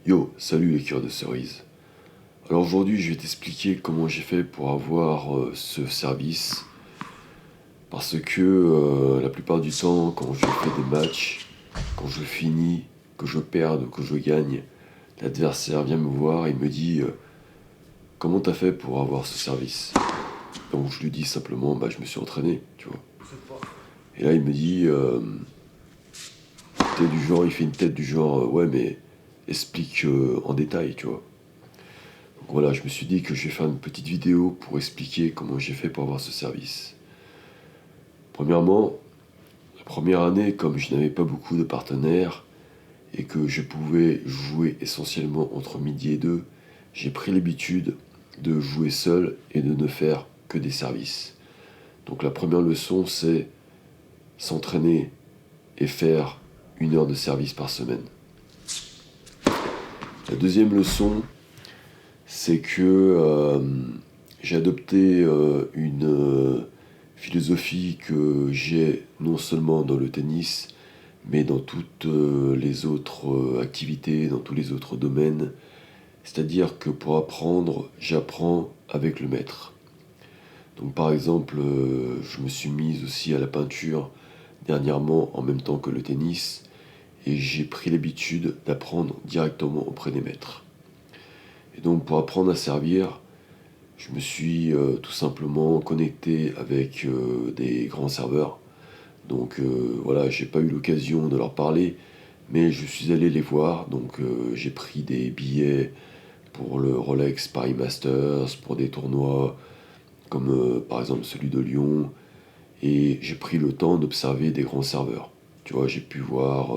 Yo, salut les cœurs de cerise. Alors aujourd'hui, je vais t'expliquer comment j'ai fait pour avoir ce service. Parce que la plupart du temps, quand je fais des matchs, quand je finis, que je perde, que je gagne, l'adversaire vient me voir et me dit comment t'as fait pour avoir ce service. Donc je lui dis simplement, je me suis entraîné, tu vois. Et là, il me dit, t'es du genre, il fait une tête du genre, ouais, mais explique en détail, tu vois. Donc voilà, je me suis dit que je vais faire une petite vidéo pour expliquer comment j'ai fait pour avoir ce service. Premièrement, la première année, comme je n'avais pas beaucoup de partenaires et que je pouvais jouer essentiellement entre midi et 2, j'ai pris l'habitude de jouer seul et de ne faire que des services. Donc la première leçon, c'est s'entraîner et faire 1 heure de service par semaine. La deuxième leçon, c'est que j'ai adopté une philosophie que j'ai non seulement dans le tennis, mais dans toutes les autres activités, dans tous les autres domaines. C'est-à-dire que pour apprendre, j'apprends avec le maître. Donc par exemple, je me suis mise aussi à la peinture dernièrement en même temps que le tennis, et j'ai pris l'habitude d'apprendre directement auprès des maîtres. Et donc pour apprendre à servir, je me suis tout simplement connecté avec des grands serveurs. Donc voilà, j'ai pas eu l'occasion de leur parler, mais je suis allé les voir. Donc j'ai pris des billets pour le Rolex Paris Masters, pour des tournois comme par exemple celui de Lyon, et j'ai pris le temps d'observer des grands serveurs. Tu vois, j'ai pu voir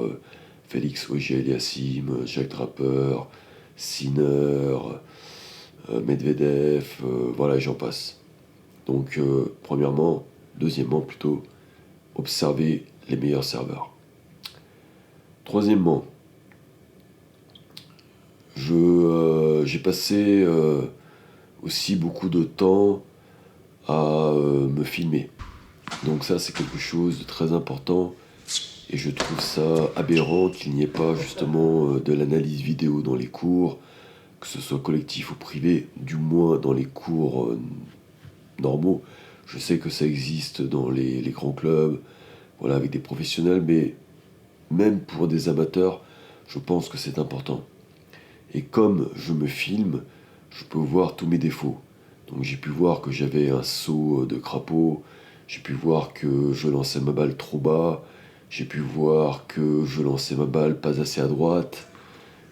Félix Auger-Aliassime, Jacques Draper, Sinner, Medvedev, voilà, j'en passe. Donc, premièrement, deuxièmement plutôt, observer les meilleurs serveurs. Troisièmement, j'ai passé aussi beaucoup de temps à me filmer. Donc ça, c'est quelque chose de très important et je trouve ça aberrant qu'il n'y ait pas justement de l'analyse vidéo dans les cours, que ce soit collectif ou privé, du moins dans les cours normaux. Je sais que ça existe dans les grands clubs, voilà, avec des professionnels, mais même pour des amateurs, je pense que c'est important. Et comme je me filme, je peux voir tous mes défauts. Donc j'ai pu voir que j'avais un saut de crapaud, j'ai pu voir que je lançais ma balle trop bas, j'ai pu voir que je lançais ma balle pas assez à droite,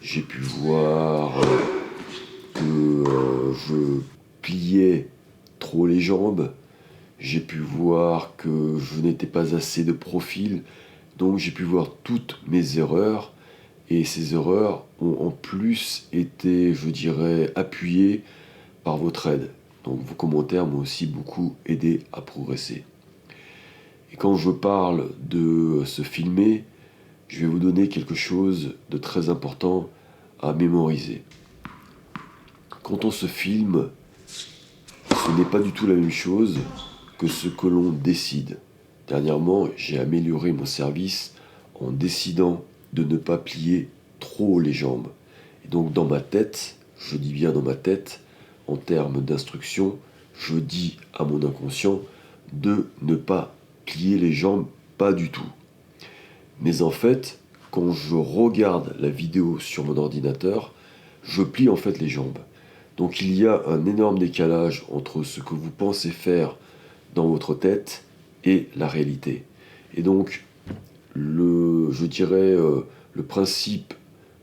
j'ai pu voir que je pliais trop les jambes, j'ai pu voir que je n'étais pas assez de profil, donc j'ai pu voir toutes mes erreurs, et ces erreurs ont en plus été, je dirais, appuyées par votre aide. Donc vos commentaires m'ont aussi beaucoup aidé à progresser. Et quand je parle de se filmer, je vais vous donner quelque chose de très important à mémoriser. Quand on se filme, ce n'est pas du tout la même chose que ce que l'on décide. Dernièrement, j'ai amélioré mon service en décidant de ne pas plier trop les jambes. Et donc dans ma tête, je dis bien dans ma tête, en termes d'instruction, je dis à mon inconscient de ne pas plier les jambes, pas du tout. Mais en fait, quand je regarde la vidéo sur mon ordinateur, je plie en fait les jambes. Donc il y a un énorme décalage entre ce que vous pensez faire dans votre tête et la réalité. Et donc, je dirais, le principe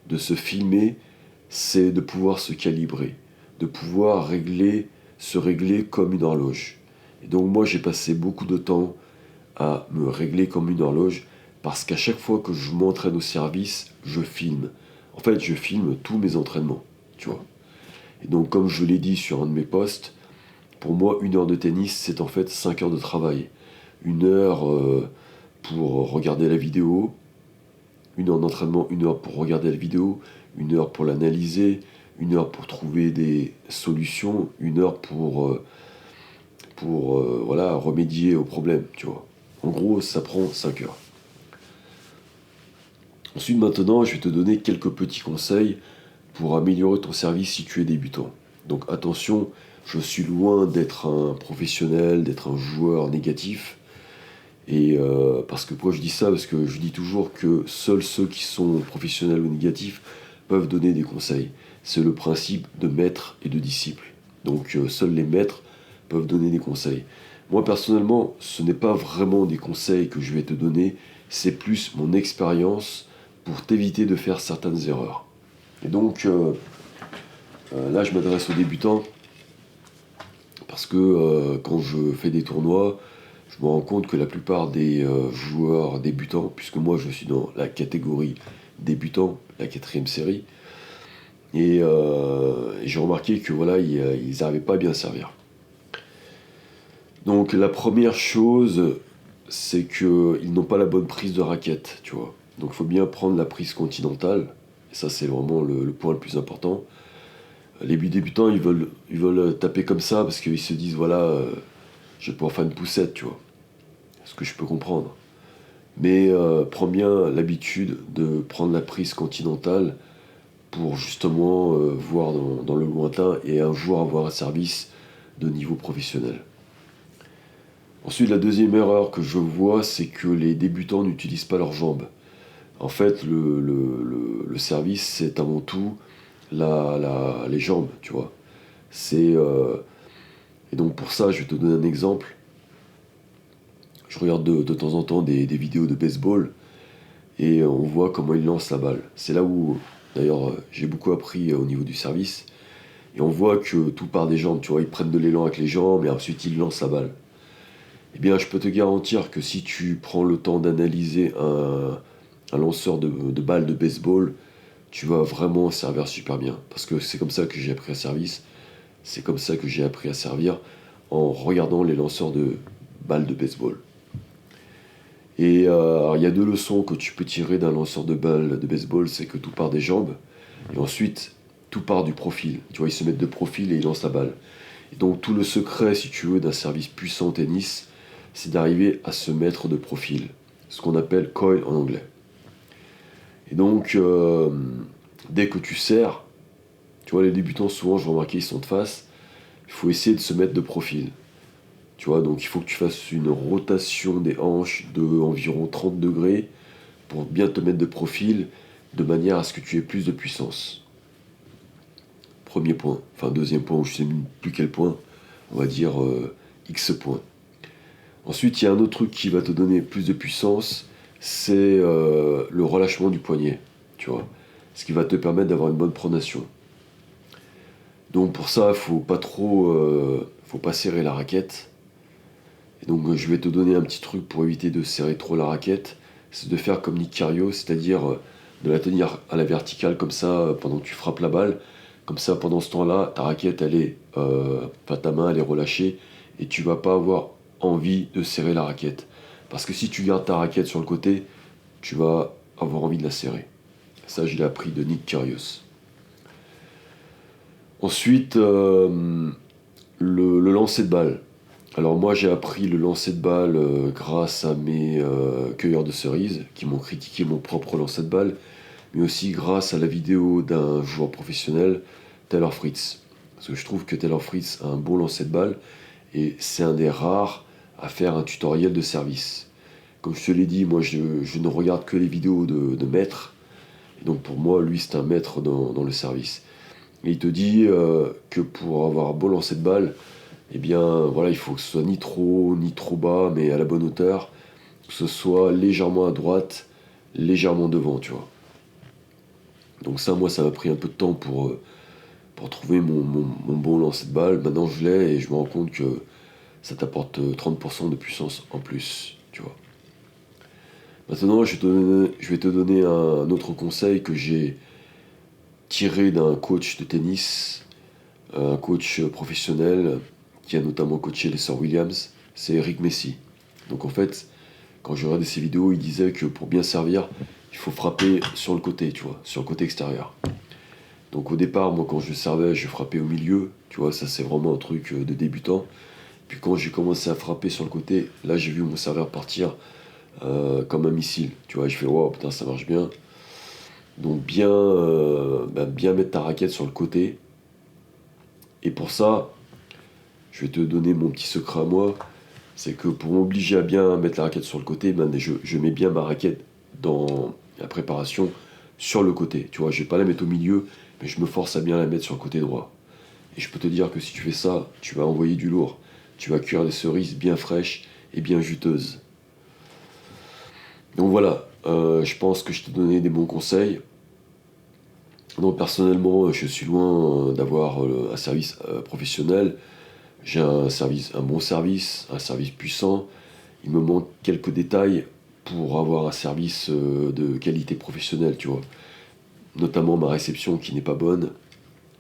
de se filmer, c'est de pouvoir se calibrer, de pouvoir se régler comme une horloge. Et donc moi, j'ai passé beaucoup de temps à me régler comme une horloge parce qu'à chaque fois que je m'entraîne au service, je filme. En fait, je filme tous mes entraînements, tu vois. Et donc, comme je l'ai dit sur un de mes posts, pour moi, 1 heure de tennis, c'est en fait 5 heures de travail. 1 heure pour regarder la vidéo, 1 heure d'entraînement, 1 heure pour regarder la vidéo, 1 heure pour l'analyser, 1 heure pour trouver des solutions, 1 heure pour voilà, remédier au problème, tu vois. En gros, ça prend 5 heures. Ensuite, maintenant, je vais te donner quelques petits conseils pour améliorer ton service si tu es débutant. Donc attention, je suis loin d'être un professionnel, d'être un joueur négatif. Et parce que pourquoi je dis ça? Parce que je dis toujours que seuls ceux qui sont professionnels ou négatifs peuvent donner des conseils. C'est le principe de maître et de disciple. Donc seuls les maîtres peuvent donner des conseils. Moi personnellement, ce n'est pas vraiment des conseils que je vais te donner, c'est plus mon expérience pour t'éviter de faire certaines erreurs. Et donc là je m'adresse aux débutants parce que quand je fais des tournois, je me rends compte que la plupart des joueurs débutants, puisque moi je suis dans la catégorie débutant, la 4e série, et j'ai remarqué que voilà, ils n'arrivaient pas à bien servir. Donc la première chose, c'est qu'ils n'ont pas la bonne prise de raquette, tu vois. Donc il faut bien prendre la prise continentale, et ça c'est vraiment le point le plus important. Les débutants, ils veulent taper comme ça parce qu'ils se disent, voilà, je vais pouvoir faire une poussette, tu vois. Ce que je peux comprendre. Mais prends bien l'habitude de prendre la prise continentale pour justement voir dans le lointain et un jour avoir un service de niveau professionnel. Ensuite, la deuxième erreur que je vois, c'est que les débutants n'utilisent pas leurs jambes. En fait, le service, c'est avant tout les jambes, tu vois. Et donc pour ça, je vais te donner un exemple. Je regarde de temps en temps des vidéos de baseball et on voit comment ils lancent la balle. C'est là où, d'ailleurs, j'ai beaucoup appris au niveau du service. Et on voit que tout part des jambes, tu vois. Ils prennent de l'élan avec les jambes et ensuite ils lancent la balle. Eh bien, je peux te garantir que si tu prends le temps d'analyser un lanceur de balles de baseball, tu vas vraiment servir super bien. Parce que c'est comme ça que j'ai appris à service. C'est comme ça que j'ai appris à servir en regardant les lanceurs de balles de baseball. Et alors, il y a 2 leçons que tu peux tirer d'un lanceur de balles de baseball, c'est que tout part des jambes, et ensuite, tout part du profil. Tu vois, ils se mettent de profil et ils lancent la balle. Et donc, tout le secret, si tu veux, d'un service puissant au tennis, c'est d'arriver à se mettre de profil, ce qu'on appelle coil en anglais. Et donc, dès que tu sers, tu vois, les débutants, souvent, je remarque, ils sont de face, il faut essayer de se mettre de profil. Tu vois, donc il faut que tu fasses une rotation des hanches de environ 30 degrés pour bien te mettre de profil, de manière à ce que tu aies plus de puissance. Premier point. Enfin, deuxième point, je ne sais plus quel point, on va dire X points. Ensuite, il y a un autre truc qui va te donner plus de puissance, c'est le relâchement du poignet, tu vois, ce qui va te permettre d'avoir une bonne pronation. Donc pour ça, faut pas serrer la raquette. Et donc je vais te donner un petit truc pour éviter de serrer trop la raquette, c'est de faire comme Nick Kyrgios, c'est-à-dire de la tenir à la verticale comme ça pendant que tu frappes la balle. Comme ça, pendant ce temps-là, ta raquette, ta main, elle est relâchée et tu vas pas avoir envie de serrer la raquette. Parce que si tu gardes ta raquette sur le côté, tu vas avoir envie de la serrer. Ça, je l'ai appris de Nick Kyrgios. Ensuite, le lancer de balle. Alors moi j'ai appris le lancer de balle grâce à mes cueilleurs de cerises qui m'ont critiqué mon propre lancer de balle, mais aussi grâce à la vidéo d'un joueur professionnel, Taylor Fritz. Parce que je trouve que Taylor Fritz a un bon lancer de balle et c'est un des rares à faire un tutoriel de service. Comme je te l'ai dit, moi je ne regarde que les vidéos de maîtres, et donc pour moi lui c'est un maître dans le service. Et il te dit que pour avoir un bon lancer de balle, eh bien, voilà, il faut que ce soit ni trop bas, mais à la bonne hauteur, que ce soit légèrement à droite, légèrement devant, tu vois. Donc ça, moi, ça m'a pris un peu de temps pour trouver mon bon lancer de balle. Maintenant, je l'ai et je me rends compte que ça t'apporte 30% de puissance en plus, tu vois. Maintenant, je vais te donner un autre conseil que j'ai tiré d'un coach de tennis, un coach professionnel, qui a notamment coaché les sœurs Williams, c'est Eric Messi. Donc en fait, quand je regardais ses vidéos, il disait que pour bien servir, il faut frapper sur le côté, tu vois, sur le côté extérieur. Donc au départ, moi quand je servais, je frappais au milieu, tu vois, ça c'est vraiment un truc de débutant. Puis quand j'ai commencé à frapper sur le côté, là j'ai vu mon serveur partir comme un missile, tu vois, je fais waouh, putain, ça marche bien. Donc bien mettre ta raquette sur le côté. Et pour ça, je vais te donner mon petit secret à moi. C'est que pour m'obliger à bien mettre la raquette sur le côté, je mets bien ma raquette dans la préparation sur le côté. Tu vois, je vais pas la mettre au milieu, mais je me force à bien la mettre sur le côté droit. Et je peux te dire que si tu fais ça, tu vas envoyer du lourd. Tu vas cuire des cerises bien fraîches et bien juteuses. Donc voilà, je pense que je t'ai donné des bons conseils. Donc personnellement, je suis loin d'avoir un service professionnel. J'ai un bon service, un service puissant. Il me manque quelques détails pour avoir un service de qualité professionnelle, tu vois. Notamment ma réception qui n'est pas bonne,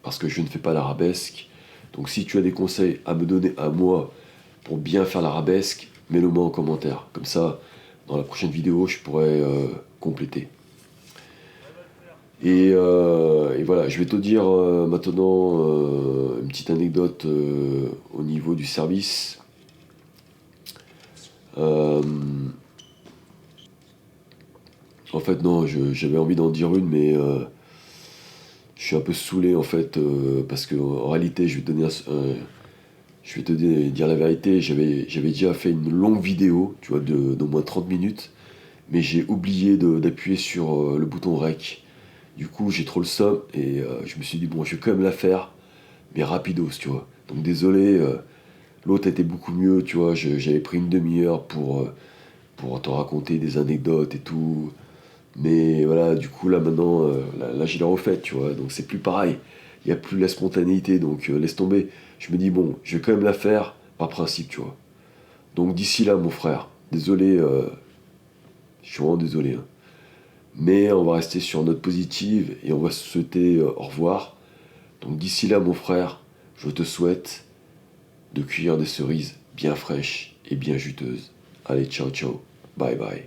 parce que je ne fais pas l'arabesque. Donc si tu as des conseils à me donner à moi pour bien faire l'arabesque, mets-le-moi en commentaire. Comme ça, dans la prochaine vidéo, je pourrai compléter. Et voilà, je vais te dire maintenant une petite anecdote au niveau du service. En fait, non, j'avais envie d'en dire une, mais je suis un peu saoulé en fait, parce que en réalité, je vais te dire la vérité, j'avais déjà fait une longue vidéo, tu vois, d'au moins 30 minutes, mais j'ai oublié d'appuyer sur le bouton REC. Du coup, j'ai trop le seum et je me suis dit, bon, je vais quand même la faire, mais rapidos, tu vois. Donc désolé, l'autre était beaucoup mieux, tu vois, j'avais pris une demi-heure pour te raconter des anecdotes et tout. Mais voilà, du coup, là maintenant, là je l'ai refaite, tu vois, donc c'est plus pareil. Il n'y a plus la spontanéité, donc laisse tomber. Je me dis, bon, je vais quand même la faire par principe, tu vois. Donc d'ici là, mon frère, désolé, je suis vraiment désolé, hein. Mais on va rester sur une note positive et on va se souhaiter au revoir. Donc d'ici là, mon frère, je te souhaite de cueillir des cerises bien fraîches et bien juteuses. Allez, ciao, ciao. Bye, bye.